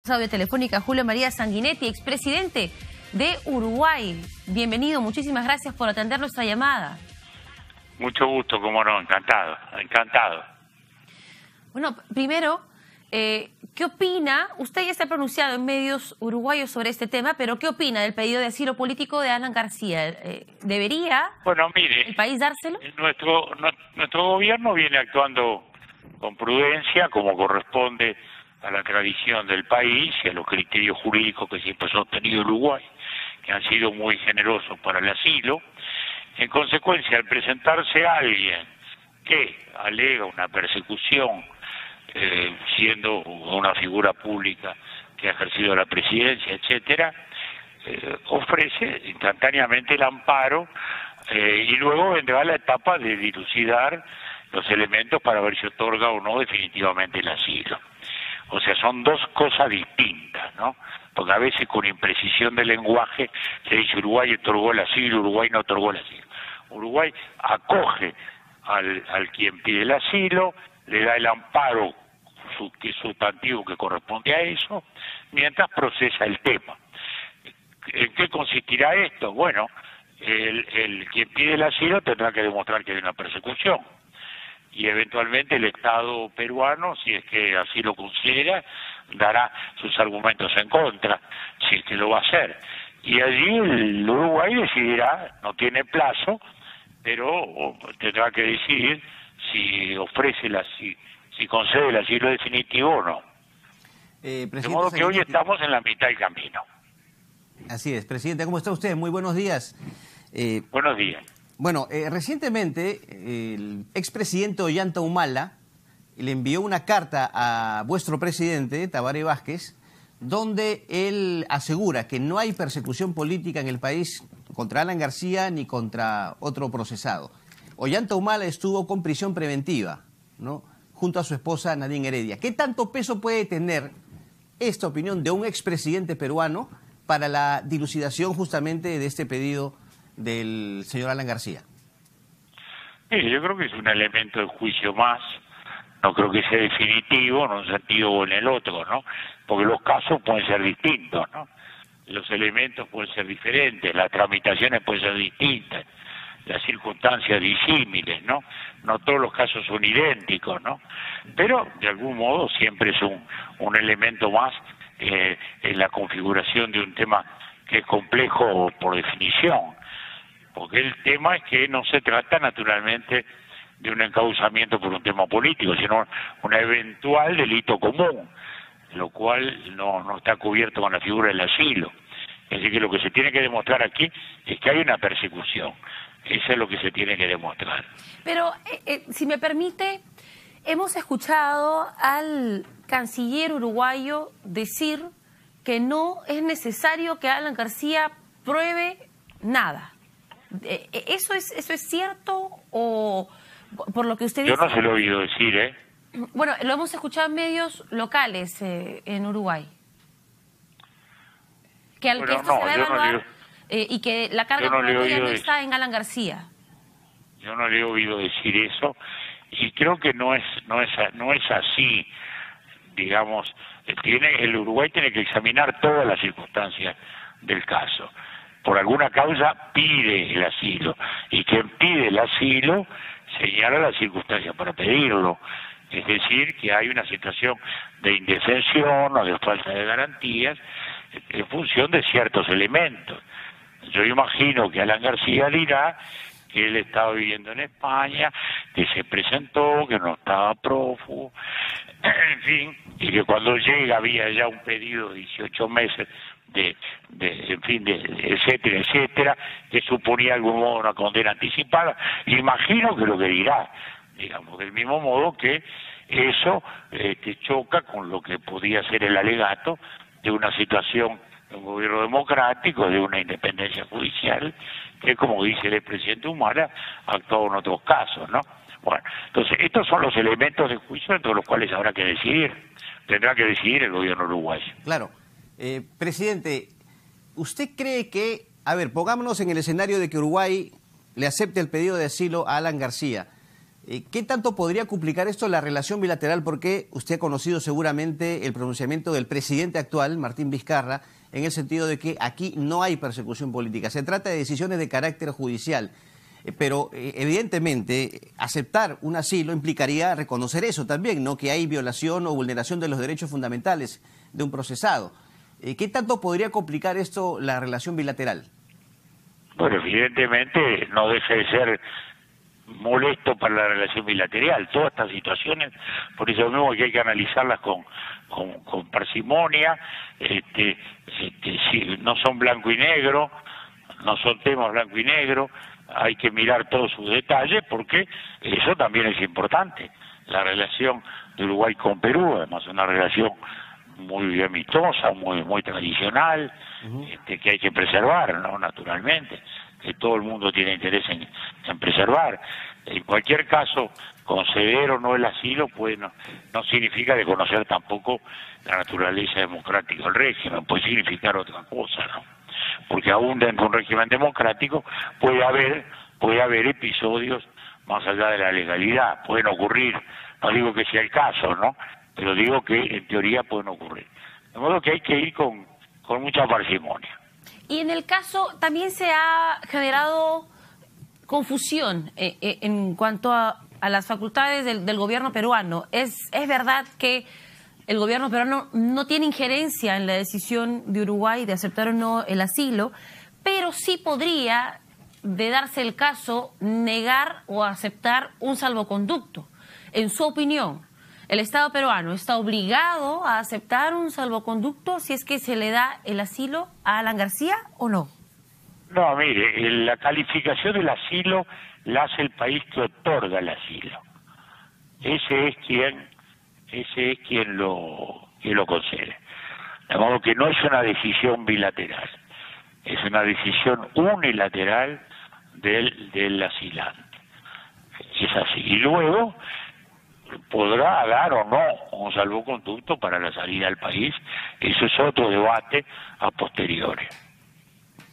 Audio telefónica Julio María Sanguinetti, expresidente de Uruguay. Bienvenido, muchísimas gracias por atender nuestra llamada. Mucho gusto, cómo no, encantado. Bueno, primero, ¿qué opina? Usted ya se ha pronunciado en medios uruguayos sobre este tema, pero ¿qué opina del pedido de asilo político de Alan García? ¿Debería el país dárselo? Nuestro gobierno viene actuando con prudencia, como corresponde a la tradición del país y a los criterios jurídicos que siempre ha sostenido Uruguay, que han sido muy generosos para el asilo. En consecuencia, al presentarse alguien que alega una persecución, siendo una figura pública que ha ejercido la presidencia, etcétera, ofrece instantáneamente el amparo y luego vendrá la etapa de dilucidar los elementos para ver si otorga o no definitivamente el asilo. O sea, son dos cosas distintas, ¿no? Porque a veces con imprecisión de lenguaje se dice Uruguay otorgó el asilo, Uruguay no otorgó el asilo. Uruguay acoge al quien pide el asilo, le da el amparo sustantivo que corresponde a eso, mientras procesa el tema. ¿En qué consistirá esto? Bueno, el quien pide el asilo tendrá que demostrar que hay una persecución. Y eventualmente el Estado peruano, si es que así lo considera, dará sus argumentos en contra, si es que lo va a hacer. Y allí el Uruguay decidirá, no tiene plazo, pero tendrá que decidir si ofrece si concede el asilo definitivo o no. De modo que hoy estamos en la mitad del camino. Así es. Presidente, ¿cómo está usted? Muy buenos días. Buenos días. Bueno, recientemente el expresidente Ollanta Humala le envió una carta a vuestro presidente, Tabaré Vázquez, donde él asegura que no hay persecución política en el país contra Alan García ni contra otro procesado. Ollanta Humala estuvo con prisión preventiva, ¿no?, junto a su esposa Nadine Heredia. ¿Qué tanto peso puede tener esta opinión de un expresidente peruano para la dilucidación justamente de este pedido del señor Alan García? Sí, yo creo que es un elemento de juicio más, no creo que sea definitivo en un sentido o en el otro, ¿no? Porque los casos pueden ser distintos, ¿no? Los elementos pueden ser diferentes, las tramitaciones pueden ser distintas, las circunstancias disímiles, ¿no? No todos los casos son idénticos, ¿no? Pero de algún modo siempre es un elemento más en la configuración de un tema que es complejo por definición. Porque el tema es que no se trata naturalmente de un encauzamiento por un tema político, sino un eventual delito común, lo cual no está cubierto con la figura del asilo. Es decir, que lo que se tiene que demostrar aquí es que hay una persecución. Eso es lo que se tiene que demostrar. Pero, si me permite, hemos escuchado al canciller uruguayo decir que no es necesario que Alan García pruebe nada. ¿Eso es cierto o por lo que usted dice? Yo no se lo he oído decir, ¿eh? Bueno, lo hemos escuchado en medios locales en Uruguay. Que esto se va a evaluar y que la carga probatoria no está en Alan García. Yo no le he oído decir eso y creo que no es así, digamos. El Uruguay tiene que examinar todas las circunstancias del caso. Por alguna causa pide el asilo, y quien pide el asilo señala las circunstancias para pedirlo, es decir, que hay una situación de indefensión o de falta de garantías en función de ciertos elementos. Yo imagino que Alan García dirá que él estaba viviendo en España, que se presentó, que no estaba prófugo, en fin, y que cuando llega había ya un pedido de 18 meses etcétera, etcétera, que suponía de algún modo una condena anticipada. Imagino que lo que dirá, digamos, del mismo modo que eso choca con lo que podía ser el alegato de una situación de un gobierno democrático, de una independencia judicial, que, como dice el expresidente Humala, ha actuado en otros casos, ¿no? Bueno, entonces, estos son los elementos de juicio entre los cuales habrá que decidir. Tendrá que decidir el gobierno uruguayo. Claro. Presidente, ¿usted cree que, a ver, pongámonos en el escenario de que Uruguay le acepte el pedido de asilo a Alan García? ¿Qué tanto podría complicar esto la relación bilateral? Porque usted ha conocido seguramente el pronunciamiento del presidente actual, Martín Vizcarra, en el sentido de que aquí no hay persecución política. Se trata de decisiones de carácter judicial. Pero evidentemente aceptar un asilo implicaría reconocer eso también, ¿no? Que hay violación o vulneración de los derechos fundamentales de un procesado. ¿Qué tanto podría complicar esto la relación bilateral? Bueno, evidentemente no deja de ser molesto para la relación bilateral. Todas estas situaciones, por eso mismo que hay que analizarlas con parsimonia, sí, no son blanco y negro, no son temas blanco y negro, hay que mirar todos sus detalles porque eso también es importante. La relación de Uruguay con Perú, además es una relación muy amistosa, muy tradicional, que hay que preservar, ¿no? Naturalmente, que todo el mundo tiene interés en preservar. En cualquier caso, conceder o no el asilo pues no significa desconocer tampoco la naturaleza democrática del régimen, puede significar otra cosa, ¿no? Porque aún dentro de un régimen democrático puede haber episodios más allá de la legalidad, pueden ocurrir, no digo que sea el caso, ¿no? Pero digo que en teoría pueden ocurrir. De modo que hay que ir con mucha parsimonia. Y en el caso también se ha generado confusión en cuanto a las facultades del gobierno peruano. Es verdad que el gobierno peruano no tiene injerencia en la decisión de Uruguay de aceptar o no el asilo, pero sí podría, de darse el caso, negar o aceptar un salvoconducto. En su opinión, ¿el Estado peruano está obligado a aceptar un salvoconducto si es que se le da el asilo a Alan García o no? No, mire, la calificación del asilo la hace el país que otorga el asilo. Ese es quien lo concede. De modo que no es una decisión bilateral, es una decisión unilateral del asilante. Es así. Y luego podrá dar o no un salvoconducto para la salida del país. Eso es otro debate a posteriori.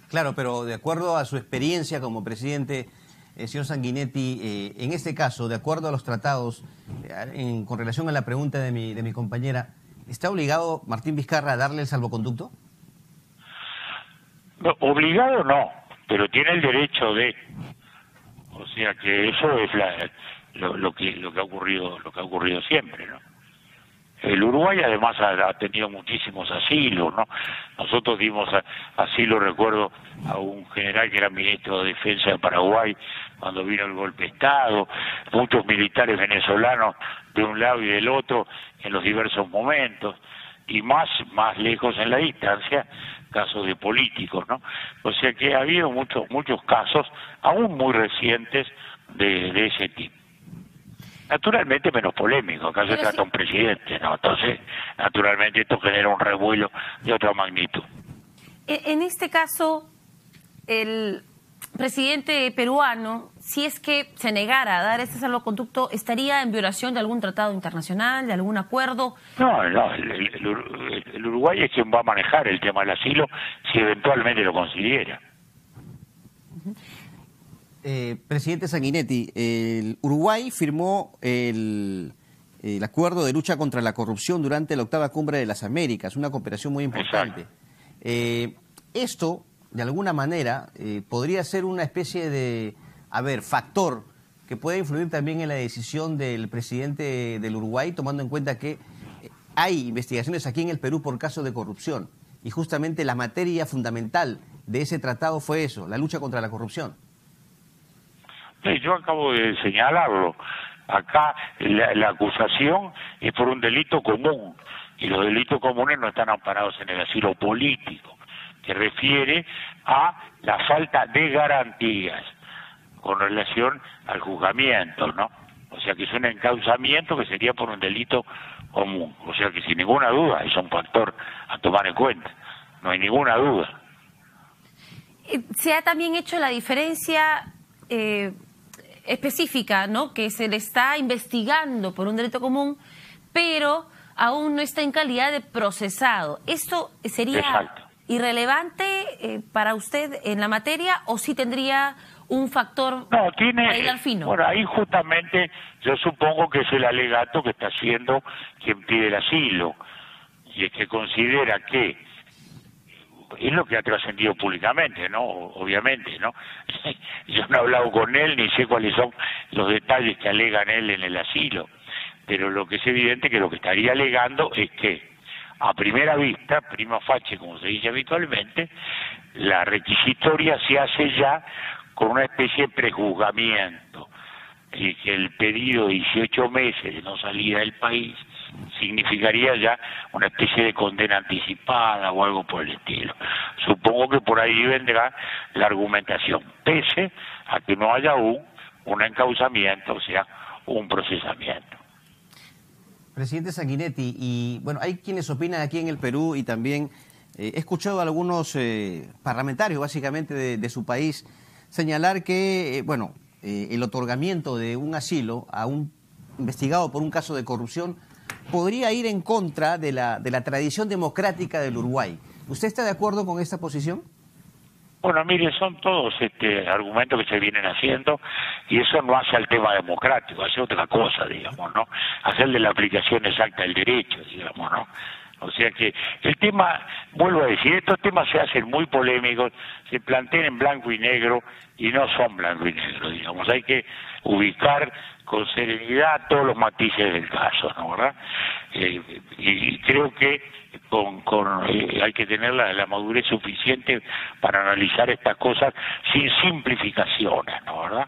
Claro, pero de acuerdo a su experiencia como presidente, señor Sanguinetti, en este caso, de acuerdo a los tratados, con relación a la pregunta de mi compañera, ¿está obligado Martín Vizcarra a darle el salvoconducto? No, obligado no, pero tiene el derecho de. O sea que eso es lo que ha ocurrido siempre, ¿no? El Uruguay además ha tenido muchísimos asilos, ¿no? Nosotros dimos asilo, recuerdo, a un general que era ministro de Defensa de Paraguay cuando vino el golpe de Estado, muchos militares venezolanos de un lado y del otro en los diversos momentos, y más lejos en la distancia, casos de políticos, ¿no? O sea que ha habido muchos casos, aún muy recientes, de ese tipo. Naturalmente menos polémico, acá se trata de un presidente, ¿no? Entonces, naturalmente esto genera un revuelo de otra magnitud. En este caso, el presidente peruano, si es que se negara a dar este salvoconducto, ¿estaría en violación de algún tratado internacional, de algún acuerdo? No, el Uruguay es quien va a manejar el tema del asilo si eventualmente lo considera. Presidente Sanguinetti, el Uruguay firmó el acuerdo de lucha contra la corrupción durante la 8ª Cumbre de las Américas, una cooperación muy importante. Esto, de alguna manera, podría ser una especie de, factor que puede influir también en la decisión del presidente del Uruguay, tomando en cuenta que hay investigaciones aquí en el Perú por casos de corrupción. Y justamente la materia fundamental de ese tratado fue eso, la lucha contra la corrupción. Yo acabo de señalarlo. Acá la acusación es por un delito común, y los delitos comunes no están amparados en el asilo político, que refiere a la falta de garantías con relación al juzgamiento, ¿no? O sea que es un encauzamiento que sería por un delito común. O sea que sin ninguna duda es un factor a tomar en cuenta, no hay ninguna duda. Se ha también hecho la diferencia específica, ¿no? Que se le está investigando por un delito común, pero aún no está en calidad de procesado. ¿Esto sería irrelevante para usted en la materia o sí tendría un factor No, para hilar fino. bueno, ahí justamente yo supongo que es el alegato que está haciendo quien pide el asilo, y es que considera que es lo que ha trascendido públicamente, ¿no? Obviamente, ¿no? Yo no he hablado con él ni sé cuáles son los detalles que alegan él en el asilo, pero lo que es evidente que lo que estaría alegando es que a primera vista, prima facie, como se dice habitualmente, la requisitoria se hace ya con una especie de prejuzgamiento, y que el pedido de 18 meses de no salida del país significaría ya una especie de condena anticipada o algo por el estilo. Supongo que por ahí vendrá la argumentación, pese a que no haya aún un encauzamiento, o sea, un procesamiento. Presidente Sanguinetti, y bueno, hay quienes opinan aquí en el Perú y también he escuchado a algunos parlamentarios básicamente de su país señalar que, bueno, el otorgamiento de un asilo a un investigado por un caso de corrupción podría ir en contra de la tradición democrática del Uruguay. ¿Usted está de acuerdo con esta posición? Bueno, mire, son todos argumentos que se vienen haciendo, y eso no hace al tema democrático, hace otra cosa, digamos, ¿no? Hacer de la aplicación exacta del derecho, digamos, ¿no? O sea que el tema, vuelvo a decir, estos temas se hacen muy polémicos, se plantean en blanco y negro y no son blanco y negro, digamos. Hay que ubicar con serenidad todos los matices del caso, ¿no? ¿Verdad? Y creo que hay que tener la madurez suficiente para analizar estas cosas sin simplificaciones, ¿no? ¿Verdad?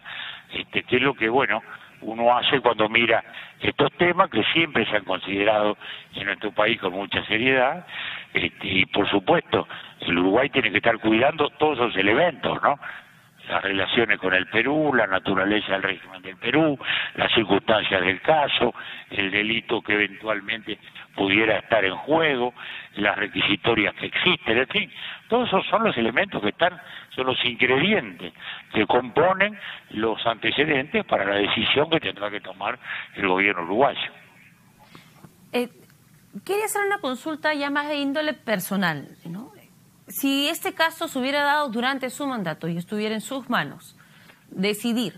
Que es lo que, bueno, uno hace cuando mira estos temas que siempre se han considerado en nuestro país con mucha seriedad, y por supuesto el Uruguay tiene que estar cuidando todos esos elementos, ¿no? Las relaciones con el Perú, la naturaleza del régimen del Perú, las circunstancias del caso, el delito que eventualmente pudiera estar en juego, las requisitorias que existen, en fin, todos esos son los elementos que son los ingredientes que componen los antecedentes para la decisión que tendrá que tomar el gobierno uruguayo. Quería hacer una consulta ya más de índole personal, ¿no? Si este caso se hubiera dado durante su mandato y estuviera en sus manos decidir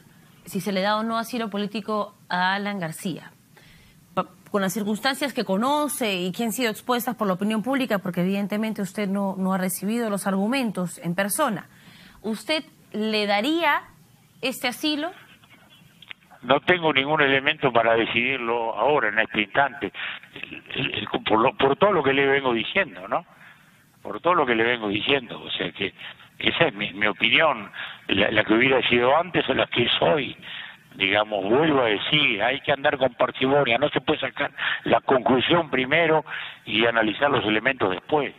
si se le da o no asilo político a Alan García, con las circunstancias que conoce y que han sido expuestas por la opinión pública, porque evidentemente usted no ha recibido los argumentos en persona, ¿usted le daría este asilo? No tengo ningún elemento para decidirlo ahora, en este instante, por todo lo que le vengo diciendo, ¿no? Por todo lo que le vengo diciendo, o sea que esa es mi opinión, la que hubiera sido antes o la que es hoy. Digamos, vuelvo a decir, hay que andar con parsimonia, no se puede sacar la conclusión primero y analizar los elementos después.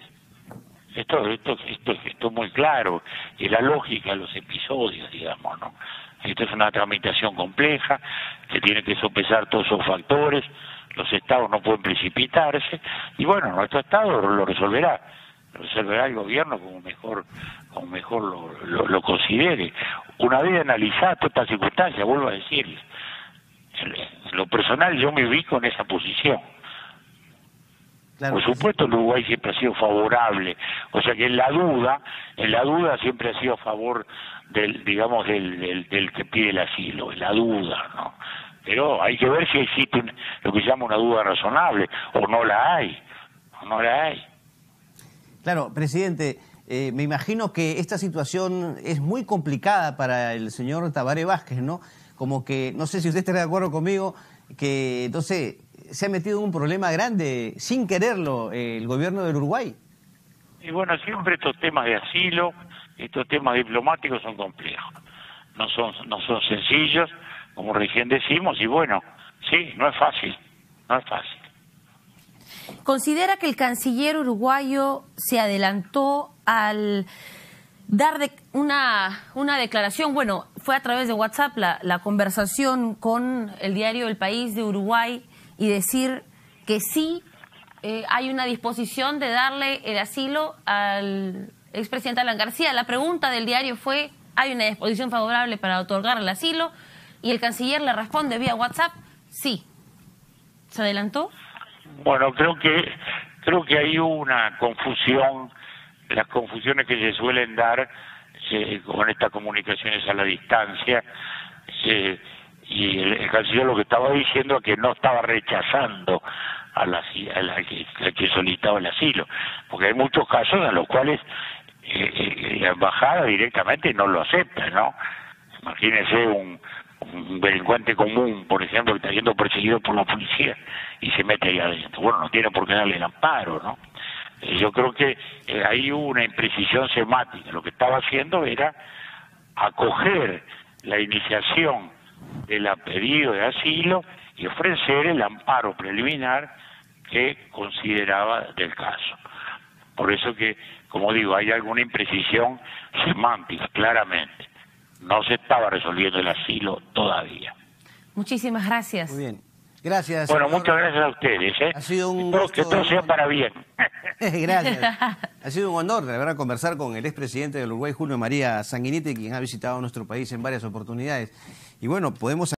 Esto es muy claro, y la lógica de los episodios, digamos, ¿no? Esto es una tramitación compleja, que tiene que sopesar todos esos factores, los estados no pueden precipitarse, y bueno, nuestro estado lo resolverá el gobierno como mejor lo considere. Una vez analizada toda esta circunstancia, vuelvo a decirle, en lo personal yo me ubico en esa posición. Claro, por supuesto el Uruguay siempre ha sido favorable, o sea que en la duda siempre ha sido a favor del que pide el asilo, en la duda, ¿no? Pero hay que ver si existe lo que se llama una duda razonable, o no la hay. Claro, presidente, me imagino que esta situación es muy complicada para el señor Tabaré Vázquez, ¿no? Como que, no sé si usted estará de acuerdo conmigo, que, no sé, se ha metido en un problema grande, sin quererlo, el gobierno del Uruguay. Y bueno, siempre estos temas de asilo, estos temas diplomáticos son complejos. No son sencillos, como recién decimos, y bueno, sí, no es fácil. ¿Considera que el canciller uruguayo se adelantó al dar una declaración? Bueno, fue a través de WhatsApp la conversación con el diario El País de Uruguay y decir que sí hay una disposición de darle el asilo al expresidente Alan García. La pregunta del diario fue, ¿hay una disposición favorable para otorgar el asilo? Y el canciller le responde vía WhatsApp, sí. ¿Se adelantó? Bueno, creo que hay una confusión, las confusiones que se suelen dar con estas comunicaciones a la distancia, y el canciller lo que estaba diciendo es que no estaba rechazando a la que solicitaba el asilo, porque hay muchos casos en los cuales la embajada directamente no lo acepta, ¿no? Imagínese un delincuente común, por ejemplo, que está siendo perseguido por la policía y se mete ahí adentro. Bueno, no tiene por qué darle el amparo, ¿no? Yo creo que hay una imprecisión semántica. Lo que estaba haciendo era acoger la iniciación del pedido de asilo y ofrecer el amparo preliminar que consideraba del caso. Por eso que, como digo, hay alguna imprecisión semántica, claramente. No se estaba resolviendo el asilo todavía. Muchísimas gracias. Muy bien. Gracias. Bueno, senador. muchas gracias a ustedes. Ha sido un que todo sea para bien. Gracias. Ha sido un honor, de verdad, conversar con el expresidente del Uruguay, Julio María Sanguinetti, quien ha visitado nuestro país en varias oportunidades. Y bueno, podemos